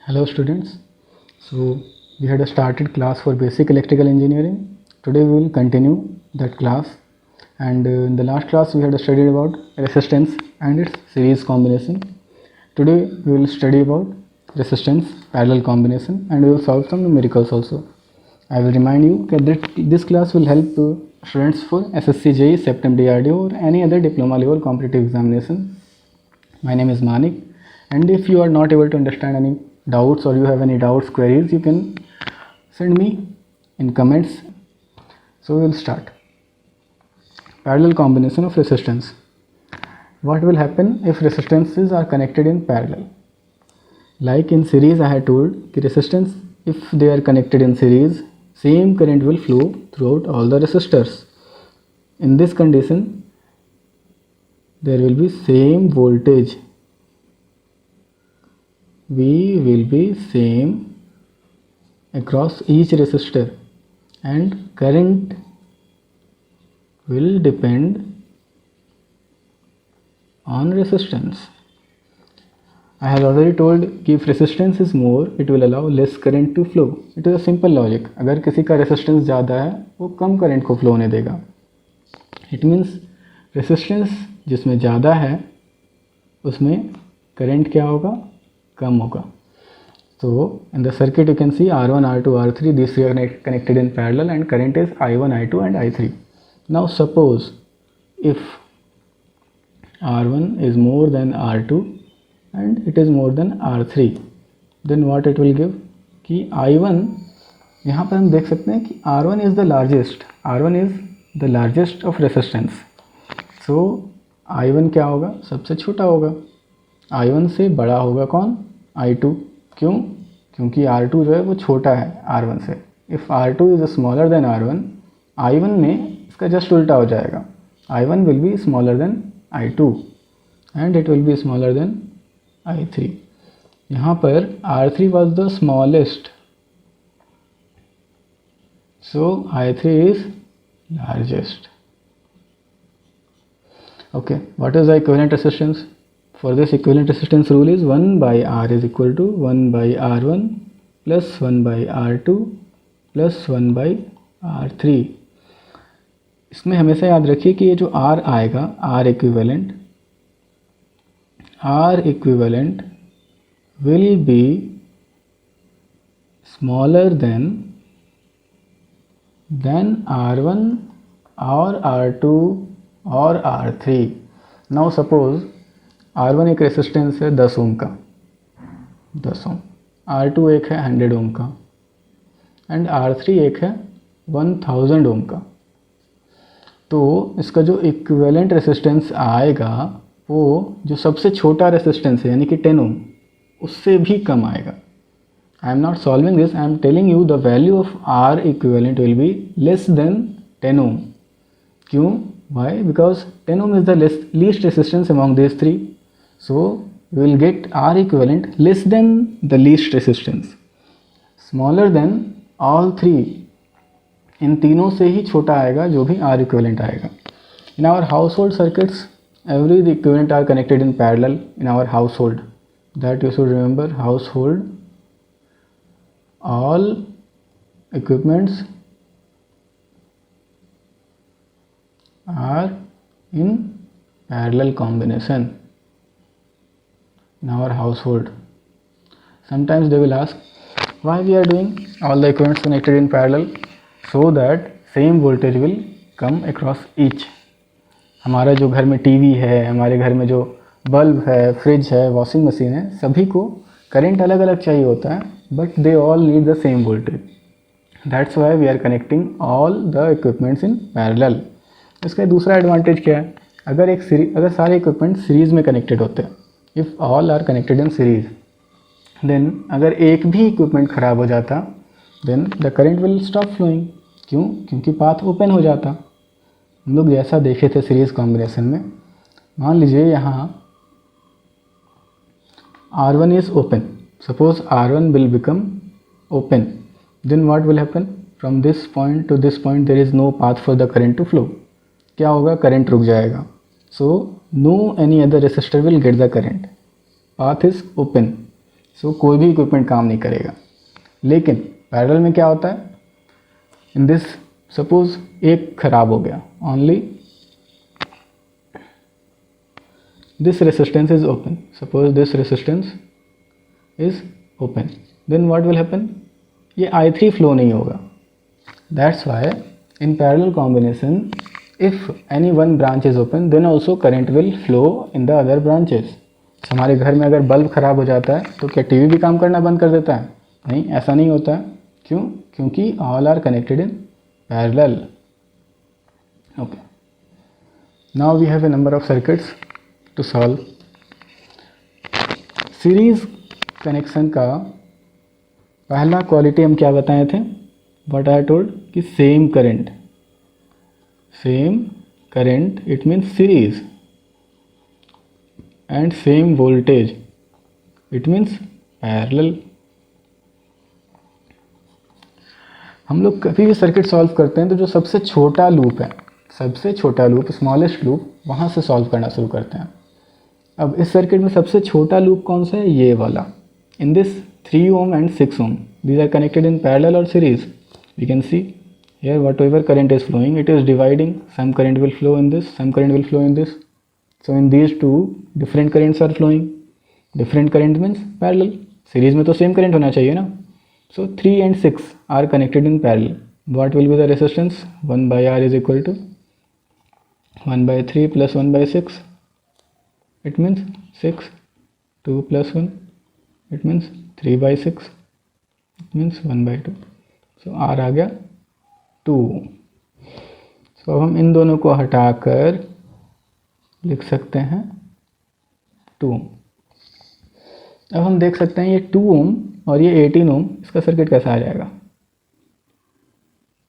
Hello students. So we had started class for basic electrical engineering. Today we will continue that class, and in the last class we had studied about resistance and its series combination. Today we will study about resistance parallel combination, and we will solve some numericals also. I will remind you that this class will help students for SSC, JEE, SEPTEM, DRDO or any other diploma level competitive examination. My name is Manik, and if you are not able to understand any doubts or you have any doubts, queries, you can send me in comments. So we will start. Parallel combination of resistance. What will happen if resistances are connected in parallel? Like in series, I had told the resistance, if they are connected in series, same current will flow throughout all the resistors. In this condition, there will be same voltage. V will be same across each resistor, and current will depend on resistance. I have already told कि if resistance is more, it will allow less current to flow. It is a simple logic. अगर किसी का resistance ज़्यादा है वो कम current को flow होने देगा. It means resistance जिसमें ज़्यादा है उसमें current क्या होगा, कम होगा. So in the circuit you can see R1, R2, R3, these three are connected in parallel and current is I1, I2 and I3. Now suppose if R1 is more than R2 and it is more than R3, then what it will give कि I1, यहाँ पर हम देख सकते हैं कि R1 is the largest of resistance. So I1 क्या होगा, सबसे छोटा होगा. I1 से बड़ा होगा कौन, I2. क्यों, क्योंकि R2 जो है वो छोटा है R1 से. If R2 is smaller than R1, I1 में इसका जस्ट उल्टा हो जाएगा. I1 will be smaller than I2 and it will be smaller than I3. यहाँ पर R3 was the smallest, so I3 is largest. Okay, what is the equivalent resistance? For this, equivalent resistance rule is 1 by R is equal to 1 by R1 plus 1 by R2 plus 1 by R3. इसमें हमेशा याद रखिए कि ये जो R आएगा, R equivalent will be smaller than R1 or R2 or R3. Now suppose R1 एक resistance है 10 ओम का, 10 ओम. R2 एक है 100 ओम का एंड R3 एक है 1000 ओम का. तो इसका जो इक्विवेलेंट रेसिस्टेंस आएगा वो जो सबसे छोटा रेसिस्टेंस है यानी कि 10 ओम, उससे भी कम आएगा. I am not solving this, I am telling you the value of R equivalent will be less than 10 ohm. क्यों, why, because 10 ohm is the least resistance among these three. So we will get R equivalent less than the least resistance, smaller than all three. इन तीनों से ही छोटा आएगा जो भी R equivalent आएगा. In our household circuits, every the equivalent are connected in parallel in our household. That you should remember, household, all equipments are in parallel combination. In our household, sometimes they will ask why we are doing all the equipments connected in parallel, so that same voltage will come across each. हमारा जो घर में TV है, हमारे घर में जो bulb है, फ्रिज है, वॉशिंग मशीन है, सभी को करंट अलग अलग चाहिए होता है, but they all need the same voltage. That's why we are connecting all the equipments in parallel. इसका दूसरा एडवांटेज क्या है, अगर सारे इक्विपमेंट सीरीज में कनेक्टेड होते हैं, if all are connected in series, then अगर एक भी इक्विपमेंट ख़राब हो जाता, then the current will stop flowing. क्यों, क्योंकि पाथ ओपन हो जाता. हम लोग जैसा देखे थे सीरीज कॉम्बिनेशन में, मान लीजिए यहाँ R1 is open. Suppose R1 will become open, then what will happen? From this point to this point there is no path for the current to flow. क्या होगा, करंट रुक जाएगा. So no any other resistor will get the current. Path is open. सो कोई भी equipment काम नहीं करेगा। लेकिन पैरेलल में क्या होता है, इन दिस सपोज एक खराब हो गया, only this resistance is open, suppose this resistance is open, then what will happen, ये I3 flow नहीं होगा। That's why in parallel combination if any one branch is open then also current will flow in the other branches। हमारे घर में अगर bulb खराब हो जाता है तो क्या टीवी भी काम करना बंद कर देता है? नहीं, ऐसा नहीं होता है। क्यों? क्योंकि all are connected in parallel। Okay, now we have a number of circuits to solve. Series connection का पहला क्वालिटी हम क्या बताए थे, व्हाट आई टोल्ड कि same current it means series and same voltage it means parallel. हम लोग कभी भी सर्किट सॉल्व करते हैं तो जो सबसे छोटा लूप है, सबसे छोटा लूप, स्मॉलेस्ट लूप, वहाँ से सॉल्व करना शुरू करते हैं। अब इस सर्किट में सबसे छोटा लूप कौन सा है, ये वाला। In this 3 ohm and 6 ohm, these are connected in parallel or series। we can see here whatever current is flowing, it is dividing, some current will flow in this, some current will flow in this। so in these two different currents are flowing, different current means parallel, series में तो same current होना चाहिए ना। so 3 and 6 are connected in parallel, what will be the resistance, 1 by R is equal to 1 by 3 plus 1 by 6, it means 6, 2 plus 1, it means 3 by 6, it means 1 by 2। so R आ गया 2। so अब हम इन दोनों को हटाकर लिख सकते हैं 2। अब हम देख सकते हैं ये 2 ohm और ये 18 ohm, इसका सर्किट कैसा आ जाएगा।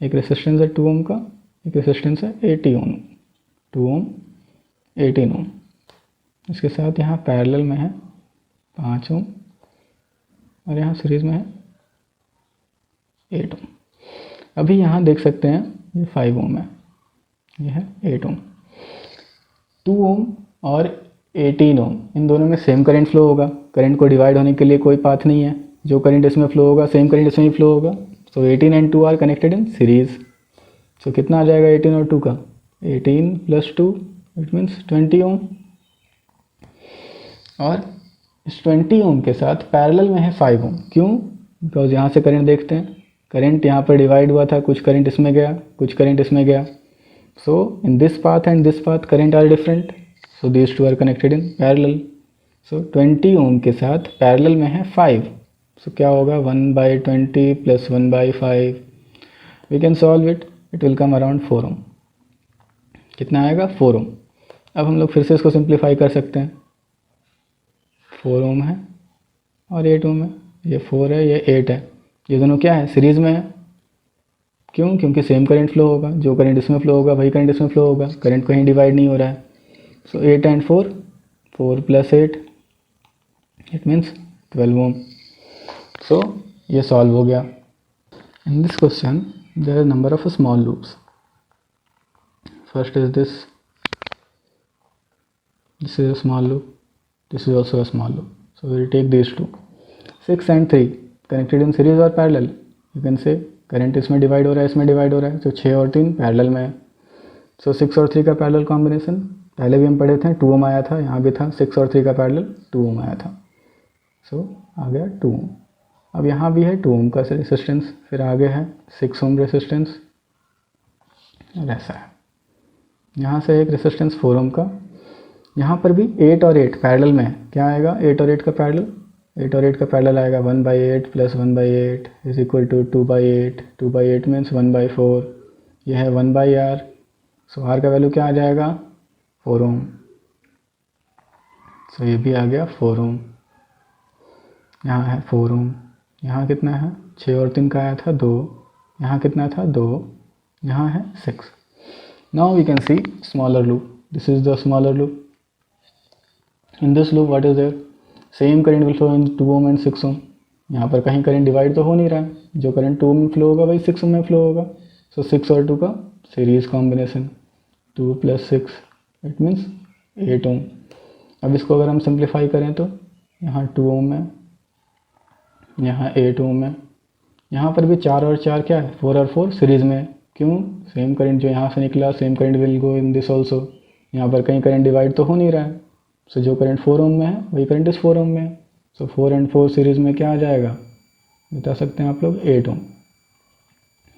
एक रेसिस्टेंस है 2 ohm का, एक रेसिस्टेंस है 80 ohm, 2 ohm 18 ohm, इसके साथ यहाँ पैरेलल में है 5 ohm और यहाँ सीरीज में है 8 ohm। अभी यहाँ देख सकते हैं ये 5 ohm है, ये है 8 ohm। 2 ohm और 18 ohm इन दोनों में सेम करंट फ्लो होगा, करंट को डिवाइड होने के लिए कोई पाथ नहीं है, जो करंट इसमें फ्लो होगा सेम करंट इसमें भी फ्लो होगा। So 18 and 2 are connected in series. So कितना आ जाएगा 18 और 2 का, 18 प्लस 2 इट मीन्स 20 ohm। और इस 20 ohm के साथ पैरेलल में है 5 ohm। क्यों? बिकॉज यहाँ से करंट देखते हैं, करंट यहाँ पर डिवाइड हुआ था, कुछ करंट इसमें गया, कुछ करंट इसमें गया। So in this path and this path current are different, so this two are connected in parallel. So 20 ohm के साथ पैरेलल में है 5। सो क्या होगा 1 by 20 plus 1 by 5, we can solve it, it will come around 4 ohm। कितना आएगा 4 ohm। अब हम लोग फिर से इसको सिंप्लीफाई कर सकते हैं, 4 ohm है और 8 ohm है, ये 4 है ये 8 है, ये दोनों क्या है सीरीज़ में है। क्यों? क्योंकि सेम करंट फ्लो होगा, जो करंट इसमें फ्लो होगा वही करंट इसमें फ्लो होगा, करंट कहीं डिवाइड नहीं हो रहा है। So 8 and 4, 4 plus 8 it means 12 ohm। So ये सॉल्व हो गया। In this question there are number of small loops. First is this is a small loop, this is also a small loop, so we will take these two। 6 and 3 connected in series or parallel, you can say current इसमें divide हो रहा है, इसमें divide हो रहा है, तो 6 और 3 पैरेलल में है। सो 6 और 3 का पैरेलल कॉम्बिनेशन पहले भी हम पढ़े थे, 2 ohm आया था, यहाँ भी था 6 और 3 का पैरेलल 2 ohm आया था। सो आ गया 2 ohm। अब यहाँ भी है 2 ohm का रेसिस्टेंस, फिर आगे है 6 ohm रेसिस्टेंस, और ऐसा है। यहाँ से एक रेसिस्टेंस 4 ohm का, यहाँ पर भी 8 और 8 पैरेलल में है। क्या आएगा 8 और 8 का पैरेलल, 8 और 8 का पैरेलल आएगा 1 by 8 plus 1 by 8 is equal to 2 by 8, 2 by 8 means 1 by 4, ये है 1 by R। सो R का वैल्यू क्या आ जाएगा 4 ohm। सो ये भी आ गया 4 ohm, यहाँ है 4 ohm, यहाँ कितना है 6 और 3 का आया था 2, यहाँ कितना था 2, यहाँ है 6। Now we can see smaller loop, this is the smaller loop. In this loop what is there, same current will flow in 2 ohm and 6 ohm। यहाँ पर कहीं करंट डिवाइड तो हो नहीं रहा है, जो करंट 2 ohm में फ्लो होगा वही 6 ohm में फ्लो होगा। सो 6 और 2 का series combination 2 plus 6 it means 8 ohm। अब इसको अगर हम सिंप्लीफाई करें तो यहाँ 2 ohm है यहाँ 8 ओम है। यहाँ पर भी 4 और 4 क्या है, 4 और 4 सीरीज़ में है। क्यों, सेम करंट जो यहाँ से निकला same current will go in this also. यहाँ पर कहीं करंट डिवाइड तो हो नहीं रहा है। सो जो करंट 4 ओम में है वही करंट इस 4 ओम में है। सो 4 एंड 4 सीरीज़ में क्या आ जाएगा, बता सकते हैं आप लोग, 8 ओम।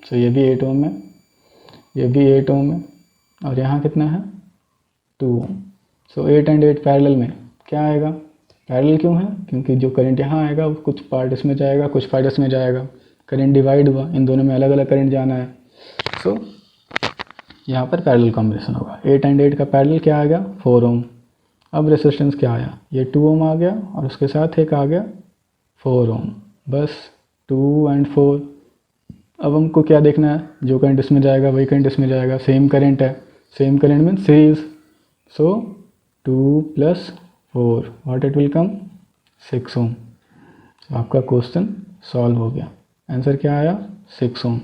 सो ये भी 8 ओम है, ये भी 8 ओम है, और यहाँ कितना है, 2 ओम। सो 8 एंड 8 पैरेलल में क्या आएगा, पैरेलल क्यों है, क्योंकि जो करंट यहाँ आएगा कुछ पार्ट इसमें जाएगा, कुछ पार्ट इसमें जाएगा। करंट डिवाइड हुआ, इन दोनों में अलग अलग करंट जाना है। सो यहाँ पर पैरेलल कॉम्बिनेशन होगा। 8 एंड 8 का पैरेलल क्या आ गया, 4 ओम। अब रेसिस्टेंस क्या आया, ये 2 ओम आ गया और उसके साथ एक आ गया 4 ओम। बस 2 एंड 4। अब हमको क्या देखना है, जो करंट इसमें जाएगा वही करंट इसमें जाएगा, सेम करंट है। Same current means series. So 2 + 4 what it will कम, 6 ओम। तो आपका क्वेश्चन सॉल्व हो गया। आंसर क्या आया, 6 ओम।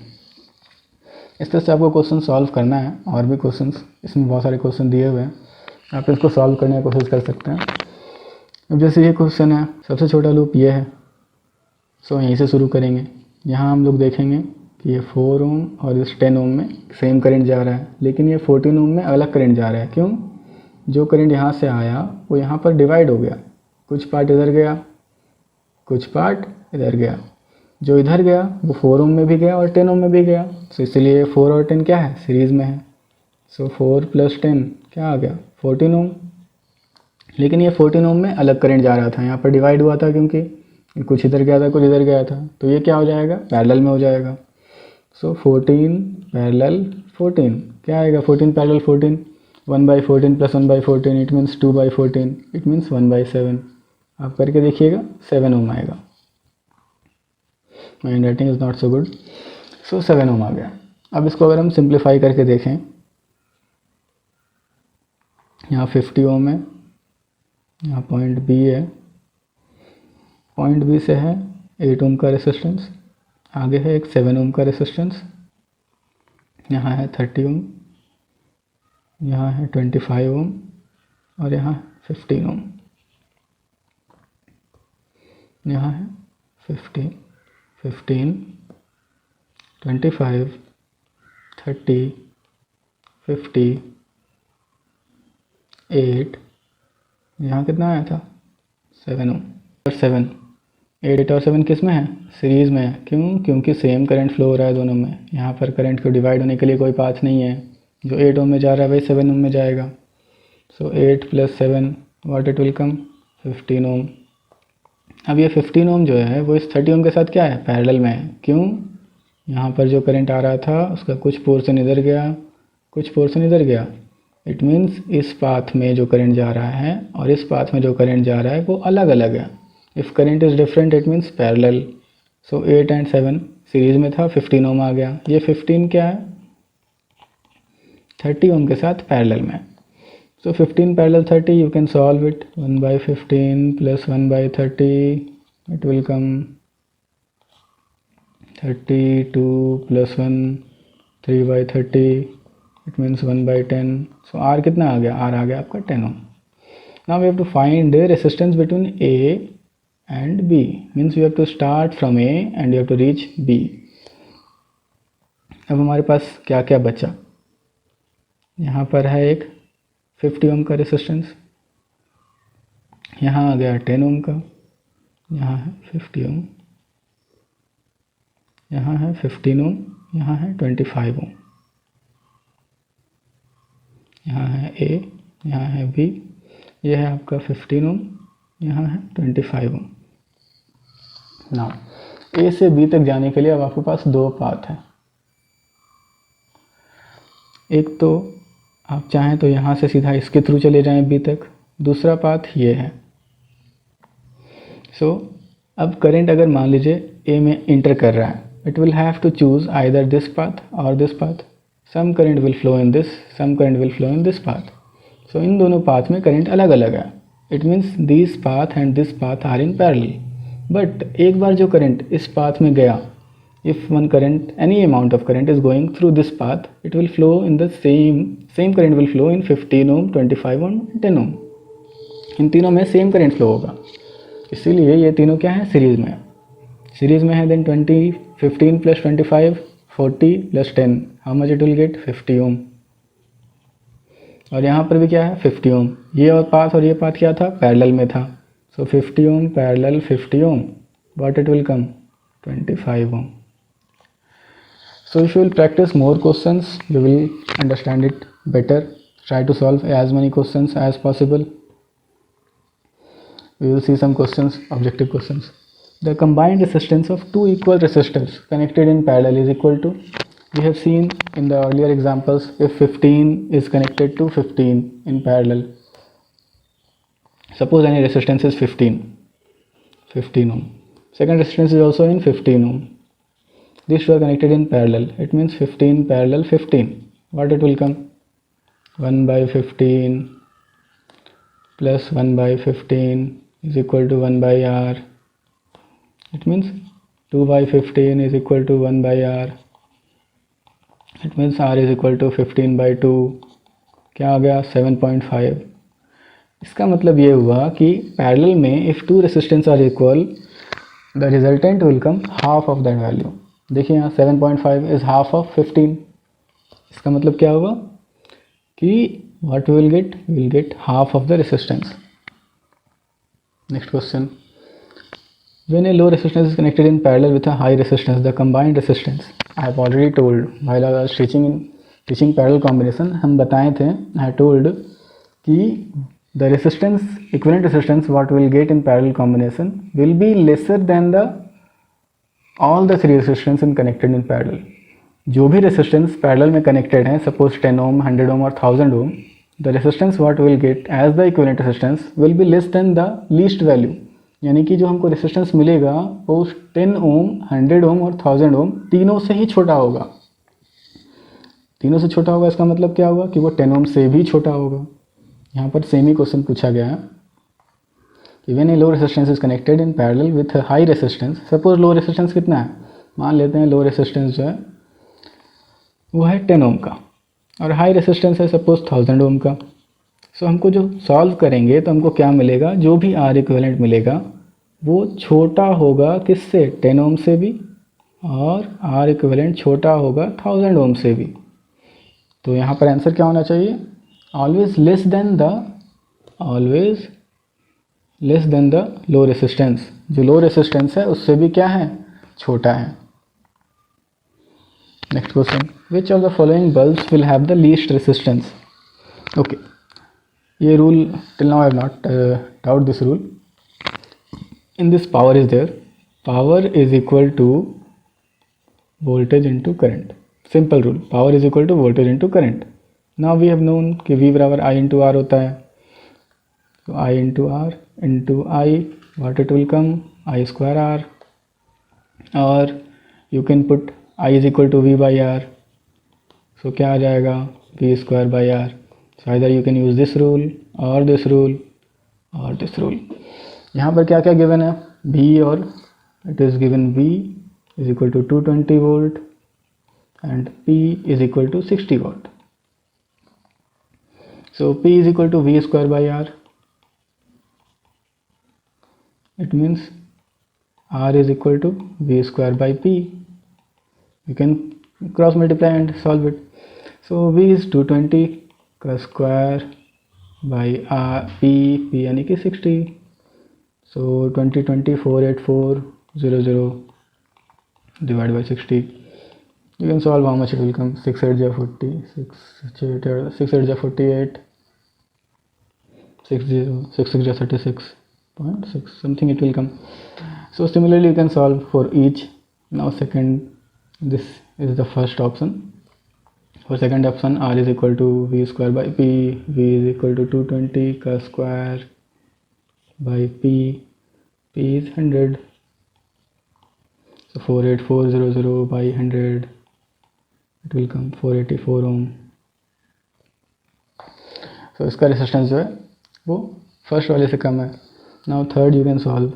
इस तरह से आपको क्वेश्चन सॉल्व करना है। और भी क्वेश्चंस, इसमें बहुत सारे क्वेश्चन दिए हुए हैं, आप इसको सॉल्व करने की कोशिश कर सकते हैं। अब जैसे ये क्वेश्चन है, सबसे छोटा लूप ये है। सो यहीं से शुरू करेंगे। यहाँ हम लोग देखेंगे कि ये 4 ओम और इस 10 ओम में सेम करंट जा रहा है, लेकिन ये 14 ओम में अलग करंट जा रहा है। क्यों, जो करंट यहाँ से आया वो यहाँ पर डिवाइड हो गया, कुछ पार्ट इधर गया, कुछ पार्ट इधर गया। जो इधर गया वो 4 ओम में भी गया और 10 ओम में भी गया। तो इसलिए 4 और 10 क्या है, सीरीज़ में है। सो 4 + 10 क्या आ गया, 14 ओम। लेकिन ये 14 ओम में अलग करंट जा रहा था, यहाँ पर डिवाइड हुआ था क्योंकि कुछ इधर गया था कुछ इधर गया था। तो ये क्या हो जाएगा, पैरेलल में हो जाएगा। सो 14 पैरेलल 14 क्या आएगा, 14 parallel 14, 1/14 + 1/14 it means 2/14 it means 1/7। आप करके देखिएगा 7 ओम आएगा। My handwriting is not so good. So 7 ohm आ गया। अब इसको अगर हम सिंप्लीफाई करके देखें, यहाँ 50 ओम है, यहाँ पॉइंट बी है, पॉइंट बी से है 8 ओम का रेसिस्टेंस, आगे है एक 7 ओम का रेसिस्टेंस, यहाँ है 30 ओम, यहाँ है 25 ओम और यहाँ 15 ओम। यहाँ है 15, 25, 30, 50, 8, यहाँ कितना आया था, 7 ओम और 7। 8 और 7 किस में है, सीरीज़ में है। क्यों, क्योंकि सेम करंट फ्लो हो रहा है दोनों में। यहाँ पर करंट को डिवाइड होने के लिए कोई पाथ नहीं है। जो 8 ओम में जा रहा है वही 7 ओम में जाएगा। सो 8 + 7 व्हाट इट विल कम, 15 ओम। अब ये 15 ओम जो है वो इस 30 ओम के साथ क्या है, पैरेलल में है। क्यों, यहाँ पर जो करंट आ रहा था उसका कुछ पोर्शन इधर गया, कुछ पोर्शन इधर गया। इट मीन्स इस पाथ में जो करंट जा रहा है और इस पाथ में जो करंट जा रहा है वो अलग अलग है। If current is different it means parallel. So 8 and 7 series में था, 15 ओम आ गया। ये 15 क्या है, 30 ओम के साथ पैरेलल में। सो 15 parallel 30 you can solve it, 1/15 + 1/30 it will come 32 + 1 3/30 it means 1/10। So R कितना आ गया, R आ गया आपका 10 ओम। Now we have to find the resistance between A and B, means you have to start from A and you have to reach B। अब हमारे पास क्या क्या बचा, यहाँ पर है एक 50 ओम का रेसिस्टेंस, यहाँ आ गया 10 ओम का, यहाँ है 50 ओम, यहाँ है 15 ओम, यहाँ है 25 ओम, यहाँ है A, यहाँ है B, यह है आपका 15 ओम, यहाँ है 25 ओम। नाउ A से B तक जाने के लिए अब आपके पास दो पाथ हैं। एक तो आप चाहें तो यहाँ से सीधा इसके थ्रू चले जाएं B तक, दूसरा पाथ ये है। सो अब करंट अगर मान लीजिए A में इंटर कर रहा है, it will have to choose either this path or this path. Some current will flow in this, some current will flow in this path. So in दोनों पाथ में करंट अलग अलग है। It means this path and this path are in parallel. But एक बार जो current इस path में गया, if one current, any amount of current is going through this path, it will flow in the same current will flow in 15 ohm, 25 ohm, 10 ohm। इन तीनों में same current flow होगा, इसीलिए ये तीनों क्या है, सीरीज में। सीरीज़ में है, then 20 15 plus 25 40 plus 10, how much it will get 50 ohm. और यहाँ पर भी क्या है 50 ओम, ये और पाथ क्या था पैरेलल में था, so 50 ohm parallel 50 ohm, what it will come 25 ohm. So if you will practice more questions, you will understand it better. Try to solve as many questions as possible. We will see some questions, objective questions. The combined resistance of two equal resistors connected in parallel is equal to, we have seen in the earlier examples, if 15 is connected to 15 in parallel, suppose any resistance is 15 ohm, second resistance is also in 15 ohm, these two are connected in parallel, it means 15 parallel 15, what it will come 1 by 15 plus 1 by 15 is equal to 1 by r, it means 2 by 15 is equal to 1 by r, it means r is equal to 15 by 2, क्या आ गया 7.5। इसका मतलब ये हुआ कि parallel में if two resistance are equal the resultant will come half of that value. देखिए यहाँ 7.5 इज़ हाफ ऑफ 15, इसका मतलब क्या होगा कि what we will get half of the resistance. Next question, when a low resistance is connected in parallel with a high resistance, the combined resistance, I have already told while I was teaching parallel combination, हम बताए थे, I told कि the resistance, equivalent resistance what we will get in parallel combination will be lesser than the all the three resistance in connected in parallel. जो भी resistance parallel में connected हैं, suppose 10 ohm 100 ohm और 1000 ohm, the resistance what will get as the equivalent resistance will be less than the least value, यानी कि जो हमको resistance मिलेगा वो 10 ओम 100 ओम और 1000 ओम तीनों से ही छोटा होगा। तीनों से छोटा होगा इसका मतलब क्या होगा कि वो 10 ओम से भी छोटा होगा। यहाँ पर सेम ही क्वेश्चन पूछा गया है कि when A low resistance is connected in parallel with high resistance, suppose low resistance कितना है, मान लेते हैं लो रेसिस्टेंस जो है वो है 10 ओम का और हाई रेसिस्टेंस है सपोज 1000 ओम का। सो हमको जो सॉल्व करेंगे तो हमको क्या मिलेगा, जो भी आर इक्विवेलेंट मिलेगा वो छोटा होगा किससे 10 ओम से भी, और आर इक्विवेलेंट छोटा होगा 1000 ओम से भी। तो यहाँ पर आंसर क्या होना चाहिए, always less than the low resistance, जो लो रेसिस्टेंस है उससे भी क्या है छोटा है। Next question, which of the following bulbs will have the least resistance. Okay, ये rule till now I have not doubt this rule. In this power is there, power is equal to voltage into current, simple rule, power is equal to voltage into current. Now we have known कि V बराबर I into R होता है, तो I into R into I, what it will come I square R, और you can put I is equal to V by R, so क्या आ जाएगा V square by R. So either you can use this rule और this rule और this rule. यहाँ पर क्या क्या गिवन है, V, और it is given V is equal to 220 volt and P is equal to 60 watt. So P is equal to V square by R. It means R is equal to V square by P. You can cross multiply and solve it. So V is 220 का square by R, P यानी कि 60. So 20 48400 divided by 60. You can solve how much it will come, 6 8 ja 40, 6 8 ja 48, 6 6 ja 36.6 something it will come. So similarly you can solve for each. Now second, this is the first option. For second option, R is equal to V square by P, V is equal to 220 का square by P, P is 100, so 48400 by 100, it will come 484 ohm. So इसका resistance जो है वो first वाले से कम है। Now third you can solve,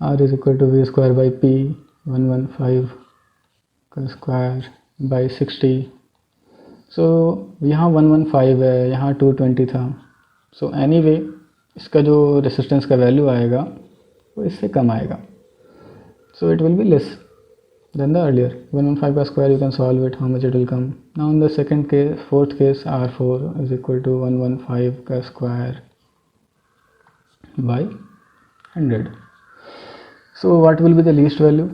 R is equal to V square by P 115 का स्क्वायर बाई 60। सो यहाँ 115 है, यहाँ 220 था, सो एनीवे इसका जो रेसिस्टेंस का वैल्यू आएगा वो इससे कम आएगा। so it will be less than the earlier. 115 का square you can solve it, how much it will come. Now in the second case, fourth case, R4 is equal to 115 का square by 100. So what will be the least value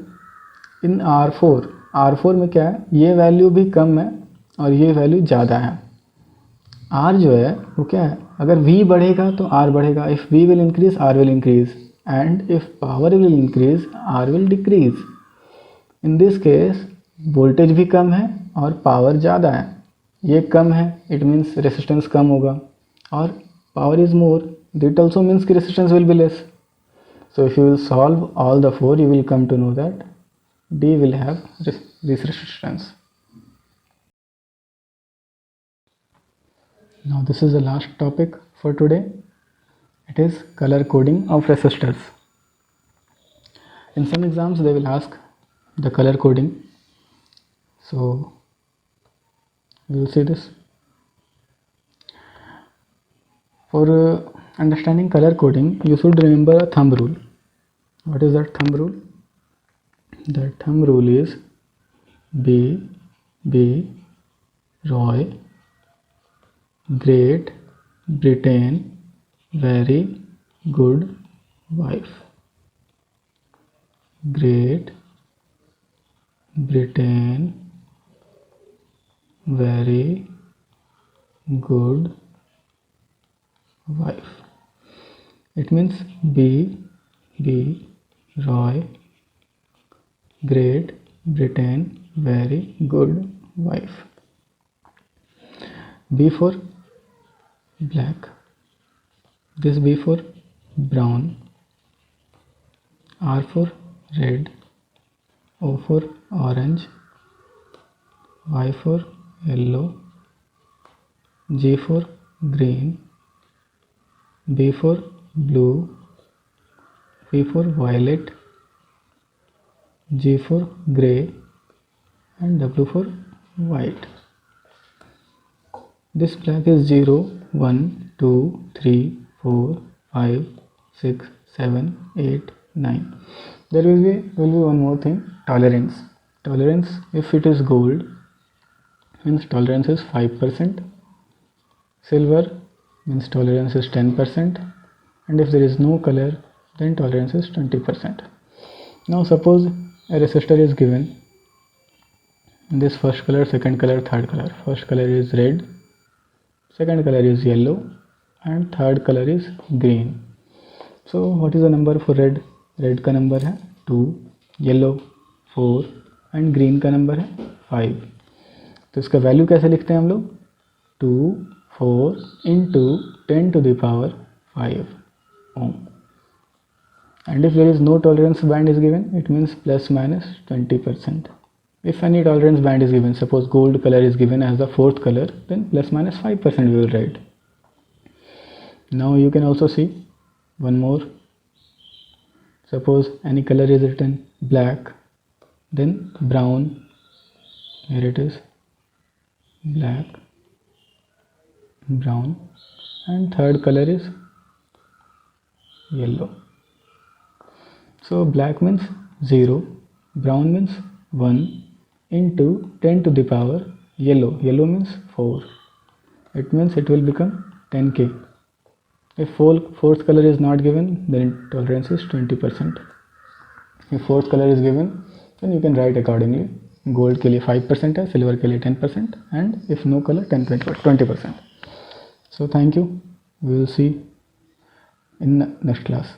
in R4 में क्या है, ये value भी कम है और ये value ज़्यादा है. R जो है वो क्या है, अगर V बढ़ेगा तो R बढ़ेगा. If V will increase, R will increase, and if power will increase, R will decrease. In this case voltage भी कम है और पावर ज़्यादा है. ये कम है, इट मीन्स रेसिस्टेंस कम होगा, और power is more, that also means कि resistance will be less. So if you will solve all the four, you will come to know that D will have this resistance. Now this is the last topic for today. It is color coding of resistors. In some exams they will ask the color coding. So we will see this. For understanding color coding, you should remember a thumb rule. What is that thumb rule? The thumb rule is B. Roy, Great Britain, very good wife. Great Britain, very good wife. It means B. Roy, Great Britain, very good wife. B for black, this B for brown, R for red, O for orange, Y for yellow, G for green, B for blue, V for violet, G for grey, and W for white. This black is 0, 1, 2, 3, 4, 5, 6, 7, 8, 9. There will be one more thing, tolerance. Tolerance, if it is gold, means tolerance is 5%. Silver means tolerance is 10%. And if there is no color, then tolerance is 20%. Now suppose a resistor is given. This first color, second color, third color. First color is red, second color is yellow, and third color is green. So what is the number for red? Red का number है 2, yellow 4 and green का number है 5. तो इसका value कैसे लिखते हैं हम लोग? 2, 4 into 10 to the power 5 ohm. And if there is no tolerance band is given, it means plus minus 20%. If any tolerance band is given, suppose gold color is given as the fourth color, then plus minus 5% we will write. Now you can also see one more. Suppose any color is written black, then brown, here it is black, brown, and third color is yellow. So black means 0, brown means 1 into 10 to the power yellow. Yellow means 4. It means it will become 10K. If fourth color is not given, then tolerance is 20%. If fourth color is given, then you can write accordingly. Gold के लिए 5% है, silver के लिए 10%, and if no color 20%. So thank you. We will see in next class.